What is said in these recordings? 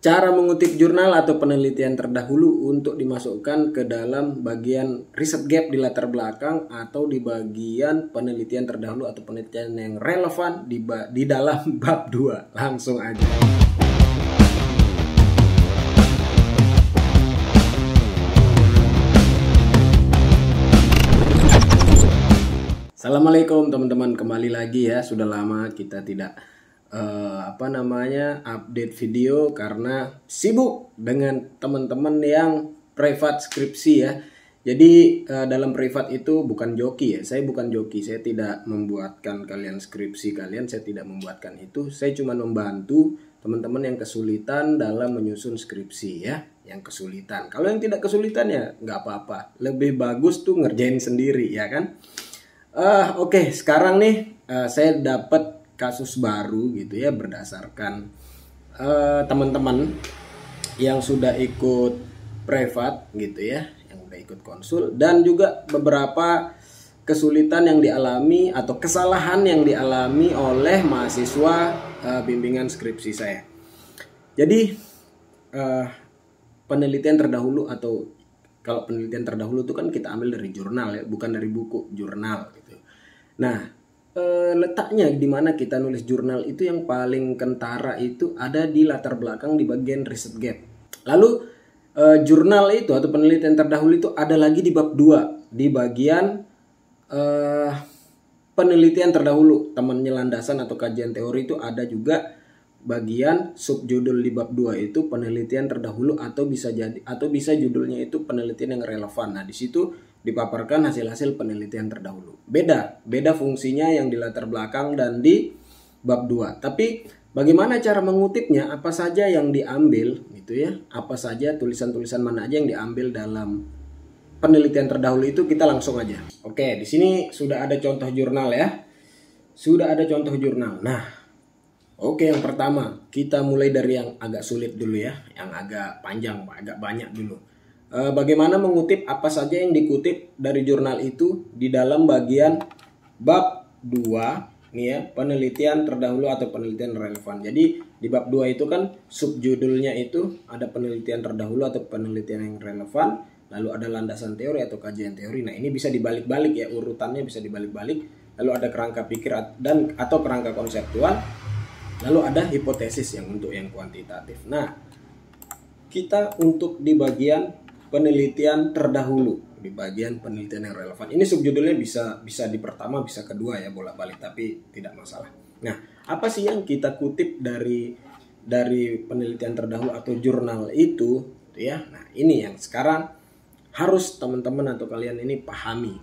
Cara mengutip jurnal atau penelitian terdahulu untuk dimasukkan ke dalam bagian riset gap di latar belakang atau di bagian penelitian terdahulu atau penelitian yang relevan di dalam bab 2. Langsung aja. Assalamualaikum teman-teman, kembali lagi ya. Sudah lama kita tidak update video karena sibuk dengan teman-teman yang privat skripsi ya. Jadi dalam privat itu bukan joki ya. Saya bukan joki, saya tidak membuatkan kalian skripsi kalian, saya tidak membuatkan itu. Saya cuma membantu teman-teman yang kesulitan dalam menyusun skripsi ya. Yang kesulitan. Kalau yang tidak kesulitan ya nggak apa-apa. Lebih bagus tuh ngerjain sendiri ya kan. Oke, sekarang nih saya dapat kasus baru gitu ya, berdasarkan teman-teman yang sudah ikut privat gitu ya, yang udah ikut konsul, dan juga beberapa kesulitan yang dialami atau kesalahan yang dialami oleh mahasiswa bimbingan skripsi saya. Jadi penelitian terdahulu, atau kalau penelitian terdahulu itu kan kita ambil dari jurnal ya, bukan dari buku, jurnal gitu. Nah, letaknya di mana kita nulis jurnal itu yang paling kentara itu ada di latar belakang di bagian riset gap. Lalu jurnal itu atau penelitian terdahulu itu ada lagi di bab 2 di bagian penelitian terdahulu, temannya landasan atau kajian teori itu ada juga bagian subjudul di bab 2 itu penelitian terdahulu, atau bisa judulnya itu penelitian yang relevan. Nah, di situ dipaparkan hasil-hasil penelitian terdahulu. Beda fungsinya yang di latar belakang dan di bab 2. Tapi bagaimana cara mengutipnya, apa saja yang diambil gitu ya, apa saja tulisan-tulisan mana aja yang diambil dalam penelitian terdahulu itu, kita langsung aja. Oke, di sini sudah ada contoh jurnal ya. Sudah ada contoh jurnal. Nah, oke, yang pertama kita mulai dari yang agak sulit dulu ya, yang agak panjang, agak banyak dulu. Bagaimana mengutip apa saja yang dikutip dari jurnal itu di dalam bagian bab 2 nih ya, penelitian terdahulu atau penelitian relevan. Jadi di bab 2 itu kan subjudulnya itu ada penelitian terdahulu atau penelitian yang relevan, lalu ada landasan teori atau kajian teori. Nah, ini bisa dibalik-balik ya, urutannya bisa dibalik-balik. Lalu ada kerangka pikir atau kerangka konseptual. Lalu ada hipotesis yang untuk yang kuantitatif. Nah, kita untuk di bagian penelitian terdahulu, di bagian penelitian yang relevan. Ini subjudulnya bisa di pertama, bisa kedua ya, bolak-balik, tapi tidak masalah. Nah, apa sih yang kita kutip dari penelitian terdahulu atau jurnal itu ya. Nah, ini yang sekarang harus teman-teman atau kalian ini pahami.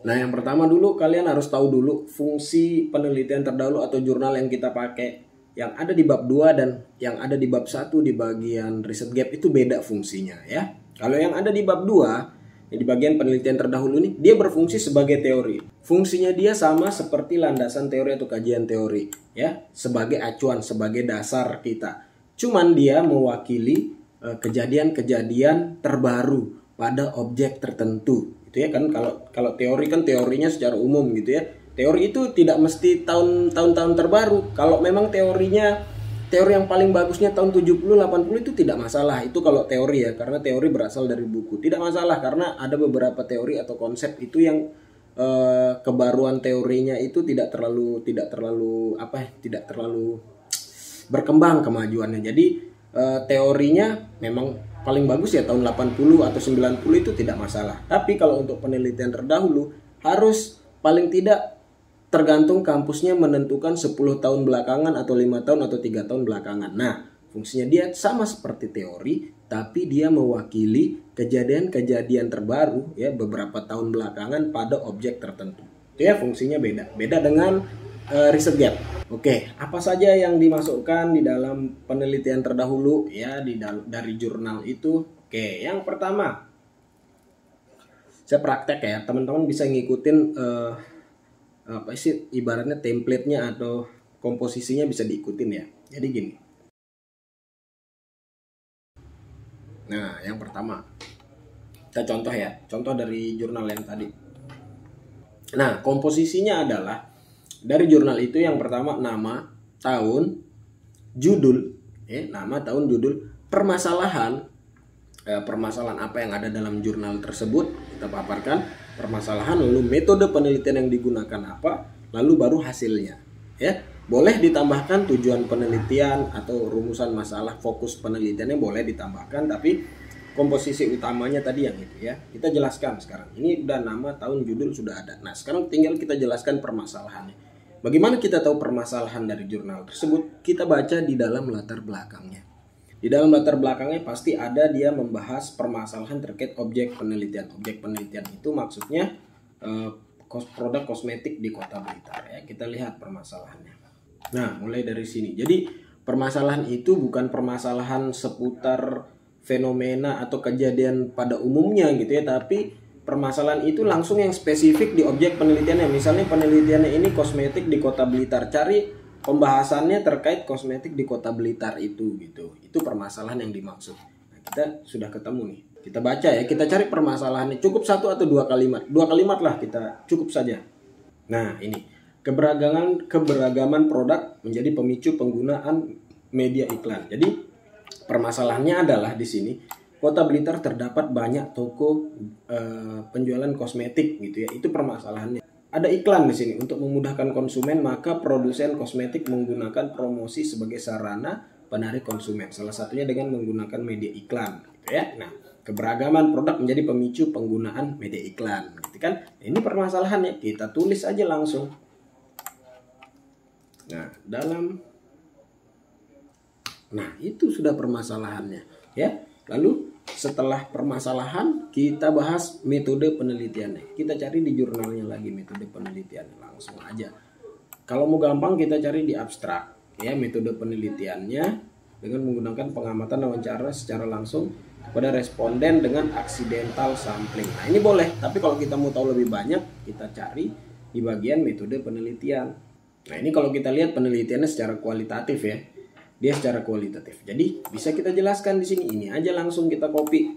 Nah, yang pertama dulu kalian harus tahu dulu fungsi penelitian terdahulu atau jurnal yang kita pakai. Yang ada di bab 2 dan yang ada di bab 1 di bagian riset gap itu beda fungsinya ya. Kalau yang ada di bab 2, di bagian penelitian terdahulu ini, dia berfungsi sebagai teori. Fungsinya dia sama seperti landasan teori atau kajian teori ya, sebagai acuan, sebagai dasar kita. Cuman dia mewakili kejadian-kejadian terbaru pada objek tertentu. Itu ya kan, kalau teori kan teorinya secara umum gitu ya. Teori itu tidak mesti tahun-tahun terbaru. Kalau memang teori yang paling bagusnya tahun 70, 80 itu tidak masalah. Itu kalau teori ya, karena teori berasal dari buku. Tidak masalah karena ada beberapa teori atau konsep itu yang kebaruan teorinya itu tidak terlalu berkembang kemajuannya. Jadi teorinya memang paling bagus ya tahun 80 atau 90 itu tidak masalah. Tapi kalau untuk penelitian terdahulu harus paling tidak tergantung kampusnya menentukan 10 tahun belakangan atau 5 tahun atau 3 tahun belakangan. Nah, fungsinya dia sama seperti teori, tapi dia mewakili kejadian-kejadian terbaru ya beberapa tahun belakangan pada objek tertentu. Itu ya, fungsinya beda. Beda dengan riset gap. Oke, apa saja yang dimasukkan di dalam penelitian terdahulu ya dari jurnal itu? Oke, yang pertama, saya praktek ya, teman-teman bisa ngikutin apa sih ibaratnya template-nya atau komposisinya bisa diikutin ya. Jadi gini. Nah, yang pertama kita contoh ya, contoh dari jurnal yang tadi. Nah, komposisinya adalah dari jurnal itu yang pertama nama, tahun, judul Nama, tahun, judul, permasalahan apa yang ada dalam jurnal tersebut kita paparkan, permasalahan, lalu metode penelitian yang digunakan apa, lalu baru hasilnya. Boleh ditambahkan tujuan penelitian atau rumusan masalah, fokus penelitiannya boleh ditambahkan, tapi komposisi utamanya tadi yang itu kita jelaskan sekarang. Ini udah nama, tahun, judul sudah ada. Nah, sekarang tinggal kita jelaskan permasalahannya. Bagaimana kita tahu permasalahan dari jurnal tersebut? Kita baca di dalam latar belakangnya. Di dalam latar belakangnya pasti ada dia membahas permasalahan terkait objek penelitian. Objek penelitian itu maksudnya produk kosmetik di Kota Blitar. Kita lihat permasalahannya. Nah, mulai dari sini. Jadi permasalahan itu bukan permasalahan seputar fenomena atau kejadian pada umumnya gitu tapi permasalahan itu langsung yang spesifik di objek penelitiannya. Misalnya penelitiannya ini kosmetik di Kota Blitar, cari pembahasannya terkait kosmetik di Kota Blitar itu gitu. Itu permasalahan yang dimaksud. Nah, kita sudah ketemu nih. Kita baca kita cari permasalahannya. Cukup 1 atau 2 kalimat. 2 kalimat lah kita cukup saja. Nah, ini keberagaman produk menjadi pemicu penggunaan media iklan. Jadi permasalahannya adalah di sini Kota Blitar terdapat banyak toko penjualan kosmetik gitu Itu permasalahannya. Ada iklan di sini untuk memudahkan konsumen, maka produsen kosmetik menggunakan promosi sebagai sarana penarik konsumen. Salah satunya dengan menggunakan media iklan gitu Nah, keberagaman produk menjadi pemicu penggunaan media iklan gitu kan. Ini permasalahannya, kita tulis aja langsung. Nah, itu sudah permasalahannya Lalu setelah permasalahan kita bahas metode penelitiannya. Kita cari di jurnalnya lagi metode penelitiannya, langsung aja. Kalau mau gampang kita cari di abstrak metode penelitiannya dengan menggunakan pengamatan wawancara secara langsung kepada responden dengan accidental sampling. Nah, ini boleh, tapi kalau kita mau tahu lebih banyak kita cari di bagian metode penelitian. Nah, ini kalau kita lihat penelitiannya secara kualitatif Dia secara kualitatif. Jadi bisa kita jelaskan di sini. Ini aja langsung kita copy.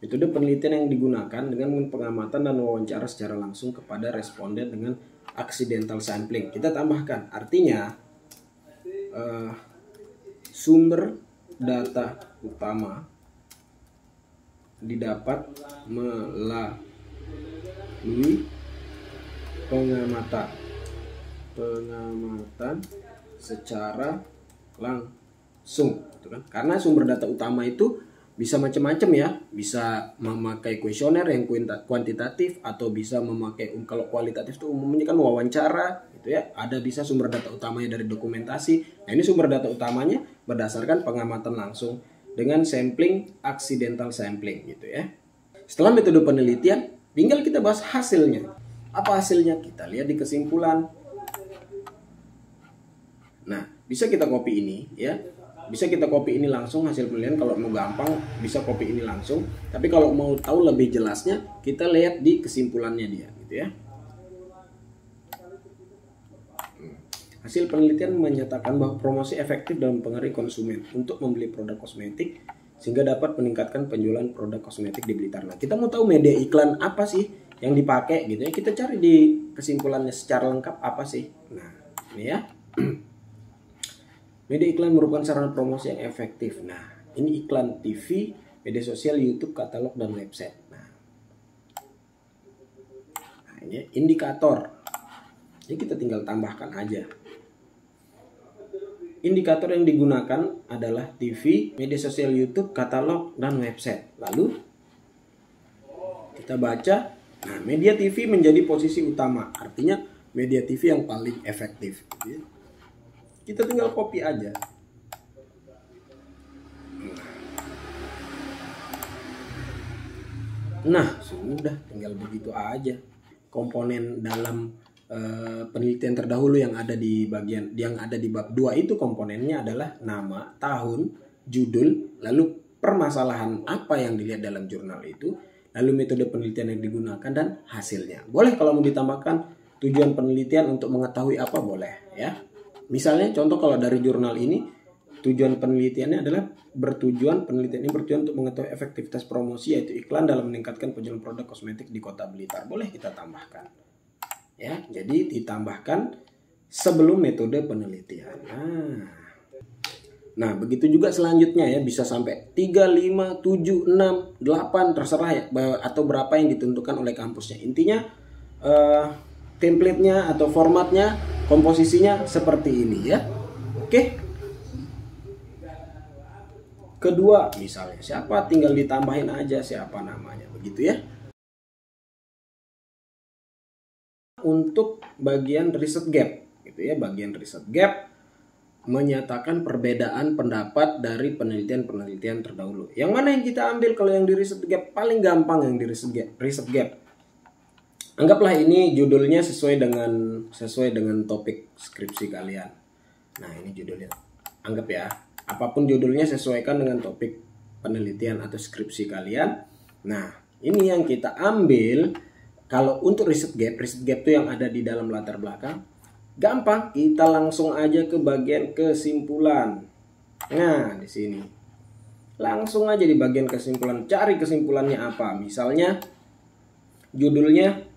Metode penelitian yang digunakan dengan pengamatan dan wawancara secara langsung kepada responden dengan accidental sampling. Kita tambahkan. Artinya sumber data utama didapat melalui pengamatan secara langsung gitu kan. Karena sumber data utama itu bisa macam-macam bisa memakai kuesioner yang kuantitatif atau bisa memakai kalau kualitatif itu umumnya kan wawancara gitu ada bisa sumber data utamanya dari dokumentasi. Nah, ini sumber data utamanya berdasarkan pengamatan langsung dengan sampling, accidental sampling gitu Setelah metode penelitian tinggal kita bahas hasilnya. Apa hasilnya? Kita lihat di kesimpulan. Nah, bisa kita copy ini Bisa kita copy ini langsung hasil penelitian. Kalau mau gampang bisa copy ini langsung. Tapi kalau mau tahu lebih jelasnya kita lihat di kesimpulannya dia gitu Hasil penelitian menyatakan bahwa promosi efektif dalam mempengaruhi konsumen untuk membeli produk kosmetik sehingga dapat meningkatkan penjualan produk kosmetik di Blitar. Nah, kita mau tahu media iklan apa sih yang dipakai gitu kita cari di kesimpulannya secara lengkap apa sih. Nah, ini media iklan merupakan sarana promosi yang efektif. Nah, ini iklan TV, media sosial, YouTube, katalog, dan website. Nah, ini indikator. Jadi kita tinggal tambahkan aja. Indikator yang digunakan adalah TV, media sosial, YouTube, katalog, dan website. Lalu kita baca. Nah, media TV menjadi posisi utama. Artinya media TV yang paling efektif. Kita tinggal copy aja. Nah, sudah tinggal begitu aja. Komponen dalam penelitian terdahulu yang ada di bab 2 itu komponennya adalah nama, tahun, judul, lalu permasalahan apa yang dilihat dalam jurnal itu, lalu metode penelitian yang digunakan dan hasilnya. Boleh kalau mau ditambahkan tujuan penelitian untuk mengetahui apa boleh Misalnya contoh kalau dari jurnal ini tujuan penelitiannya adalah penelitian ini bertujuan untuk mengetahui efektivitas promosi yaitu iklan dalam meningkatkan penjualan produk kosmetik di Kota Blitar. Boleh kita tambahkan. Jadi ditambahkan sebelum metode penelitian. Nah, Nah, begitu juga selanjutnya ya, bisa sampai 3, 5, 7, 6, 8, terserah ya, atau berapa yang ditentukan oleh kampusnya. Intinya template-nya atau formatnya, komposisinya seperti ini ya. Oke. Kedua, misalnya siapa, tinggal ditambahin aja siapa namanya, begitu ya. Untuk bagian riset gap, gitu ya, bagian riset gap menyatakan perbedaan pendapat dari penelitian-penelitian terdahulu. Yang mana yang kita ambil kalau yang di riset gap? Paling gampang yang di riset gap. Anggaplah ini judulnya sesuai dengan topik skripsi kalian. Nah, ini judulnya. Anggap ya, apapun judulnya sesuaikan dengan topik penelitian atau skripsi kalian. Nah, ini yang kita ambil. Kalau untuk riset gap itu yang ada di dalam latar belakang. Gampang, kita langsung aja ke bagian kesimpulan. Nah, di sini. Langsung aja di bagian kesimpulan, cari kesimpulannya apa. Misalnya judulnya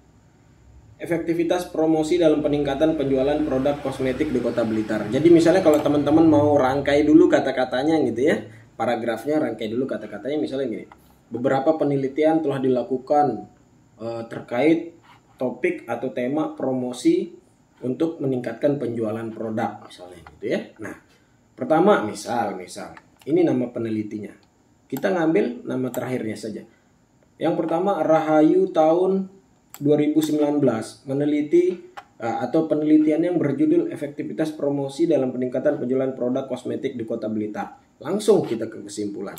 efektivitas promosi dalam peningkatan penjualan produk kosmetik di Kota Blitar. Jadi misalnya kalau teman-teman mau rangkai dulu kata-katanya gitu ya. Paragrafnya rangkai dulu kata-katanya, misalnya gini. Beberapa penelitian telah dilakukan terkait topik atau tema promosi untuk meningkatkan penjualan produk misalnya gitu ya. Nah, pertama misal ini nama penelitinya. Kita ngambil nama terakhirnya saja. Yang pertama, Rahayu tahun 2019 meneliti atau penelitian yang berjudul efektivitas promosi dalam peningkatan penjualan produk kosmetik di Kota Blitar. Langsung kita ke kesimpulan.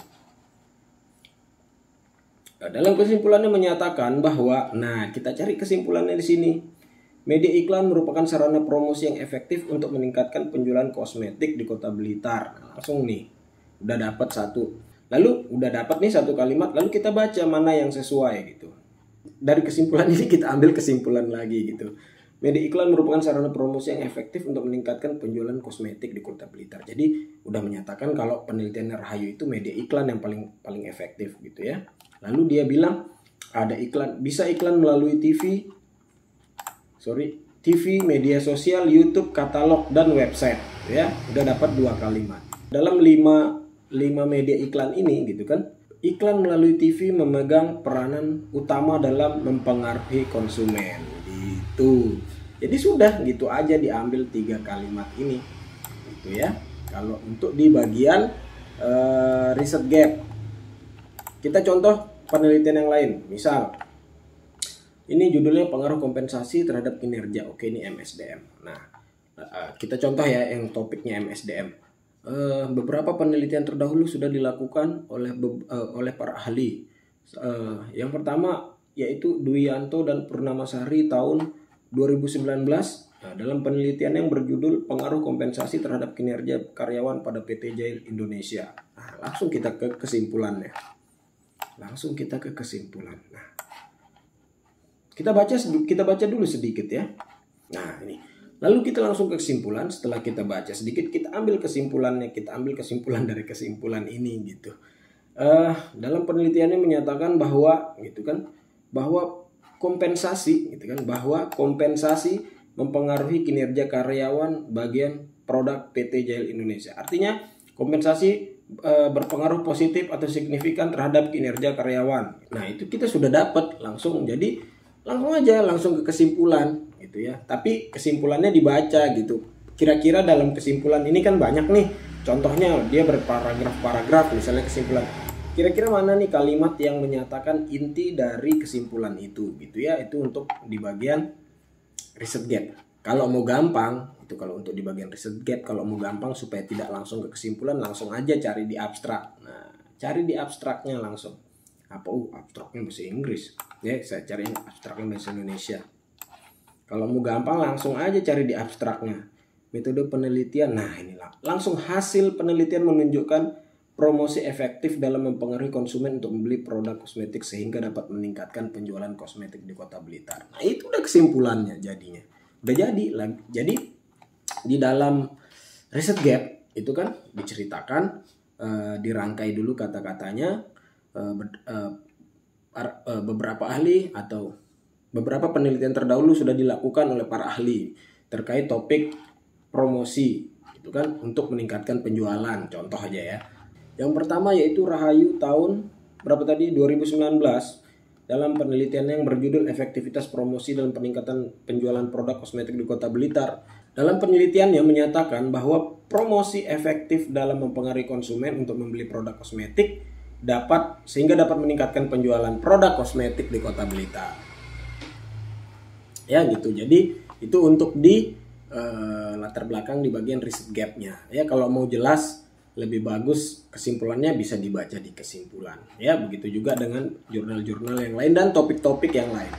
Dalam kesimpulannya menyatakan bahwa, nah kita cari kesimpulannya di sini. Media iklan merupakan sarana promosi yang efektif untuk meningkatkan penjualan kosmetik di Kota Blitar. Nah, langsung nih, udah dapat satu. Lalu udah dapat nih satu kalimat, lalu kita baca mana yang sesuai gitu. Dari kesimpulan ini kita ambil kesimpulan lagi gitu. Media iklan merupakan sarana promosi yang efektif untuk meningkatkan penjualan kosmetik di Kota Blitar. Jadi udah menyatakan kalau penelitian Rahayu itu media iklan yang paling efektif gitu ya. Lalu dia bilang ada iklan, bisa iklan melalui TV, media sosial, YouTube, katalog, dan website. Ya, udah dapat 2 kalimat. Dalam 5 media iklan ini gitu kan, iklan melalui TV memegang peranan utama dalam mempengaruhi konsumen. Gitu. Jadi sudah gitu aja diambil 3 kalimat ini. Gitu ya. Kalau untuk di bagian riset gap. Kita contoh penelitian yang lain. Misal, ini judulnya pengaruh kompensasi terhadap kinerja. Oke, ini MSDM. Nah, kita contoh ya yang topiknya MSDM. Beberapa penelitian terdahulu sudah dilakukan oleh para ahli. Yang pertama yaitu Dwianto dan Purnamasari tahun 2019 dalam penelitian yang berjudul pengaruh kompensasi terhadap kinerja karyawan pada PT Jail Indonesia. Nah, langsung kita ke kesimpulannya. Nah, kita baca dulu sedikit ya. Nah, ini. Lalu kita langsung ke kesimpulan. Setelah kita baca sedikit, kita ambil kesimpulannya. Kita ambil kesimpulan dari kesimpulan ini gitu. Dalam penelitiannya menyatakan bahwa gitu kan, bahwa kompensasi gitu kan, bahwa kompensasi mempengaruhi kinerja karyawan bagian produk PT Jail Indonesia. Artinya kompensasi berpengaruh positif atau signifikan terhadap kinerja karyawan. Nah, itu kita sudah dapat langsung. Jadi langsung ke kesimpulan gitu ya. Tapi kesimpulannya dibaca gitu. Kira-kira dalam kesimpulan ini kan banyak nih. Contohnya dia berparagraf-paragraf misalnya kesimpulan. Kira-kira mana nih kalimat yang menyatakan inti dari kesimpulan itu gitu ya. Itu untuk di bagian riset gap. Kalau mau gampang, itu kalau untuk di bagian riset gap, kalau mau gampang supaya tidak langsung ke kesimpulan, langsung aja cari di abstrak. Nah, cari di abstraknya langsung. Apa? Abstraknya bahasa Inggris. Ya, saya cari abstraknya bahasa Indonesia. Kalau mau gampang, langsung aja cari di abstraknya. Metode penelitian, nah inilah. Langsung hasil penelitian menunjukkan promosi efektif dalam mempengaruhi konsumen untuk membeli produk kosmetik sehingga dapat meningkatkan penjualan kosmetik di Kota Blitar. Nah, itu udah kesimpulannya jadinya. Udah jadi. Jadi di dalam riset gap itu kan diceritakan, dirangkai dulu kata-katanya, beberapa ahli atau beberapa penelitian terdahulu sudah dilakukan oleh para ahli terkait topik promosi gitu kan, untuk meningkatkan penjualan. Contoh aja ya. Yang pertama yaitu Rahayu tahun berapa tadi? 2019 dalam penelitiannya yang berjudul Efektivitas Promosi dalam Peningkatan Penjualan Produk Kosmetik di Kota Blitar. Dalam penelitiannya menyatakan bahwa promosi efektif dalam mempengaruhi konsumen untuk membeli produk kosmetik sehingga dapat meningkatkan penjualan produk kosmetik di Kota Blitar. Ya gitu. Jadi itu untuk di latar belakang di bagian riset gap-nya. Ya kalau mau jelas lebih bagus kesimpulannya bisa dibaca di kesimpulan. Ya begitu juga dengan jurnal-jurnal yang lain dan topik-topik yang lain.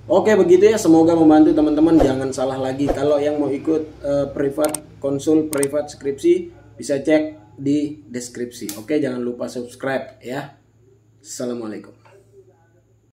Oke begitu ya, semoga membantu teman-teman. Jangan salah lagi, kalau yang mau ikut privat konsul, privat skripsi, bisa cek di deskripsi. Oke, jangan lupa subscribe ya. Assalamualaikum.